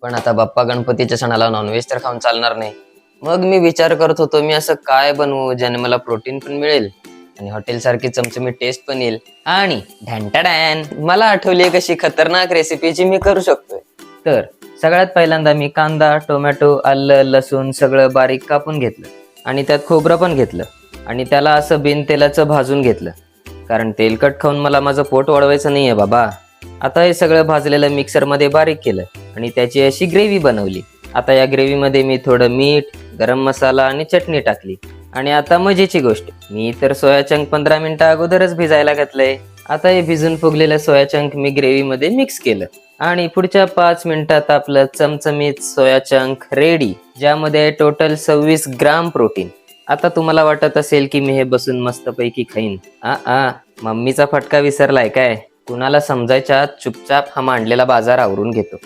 पण आता बाप्पा गणपतीच्या सणाला नॉनव्हेज तर खाऊन चालणार नाही. मग मी विचार करत होतो मी असं काय बनवू ज्याने मला प्रोटीन पण मिळेल आणि हॉटेल सारखी चमचमीत टेस्ट पण येईल. आणि ढॅन मला आठवली कशी खतरनाक रेसिपी जी मी करू शकतोय. तर सगळ्यात पहिल्यांदा मी कांदा, टोमॅटो, आलं, लसूण सगळं बारीक कापून घेतलं आणि त्यात खोबरं पण घेतलं आणि त्याला असं बिन तेलाचं भाजून घेतलं, कारण तेलकट खाऊन मला माझं पोट वाढवायचं नाहीये बाबा. आता हे सगळं भाजलेलं मिक्सरमध्ये बारीक केलं आणि त्याची अशी ग्रेव्ही बनवली. आता या ग्रेव्हीमध्ये मी थोडं मीठ, गरम मसाला आणि चटणी टाकली. आणि आता मजेची गोष्ट, मी तर सोया चंक 15 मिनिटं अगोदरच भिजायला घातलंय. आता हे भिजून फुगलेलं सोया चंक मी ग्रेव्हीमध्ये मिक्स केलं आणि पुढच्या 5 मिनिटात आपलं चमचमीत सोया चंक रेडी, ज्यामध्ये टोटल 26 ग्राम प्रोटीन. आता तुम्हाला वाटत असेल की मी हे बसून मस्तपैकी खाईन. मम्मीचा फटका विसरलाय काय? कुणाला समजायच्या चुपचाप हा मांडलेला बाजार आवरून घेतो.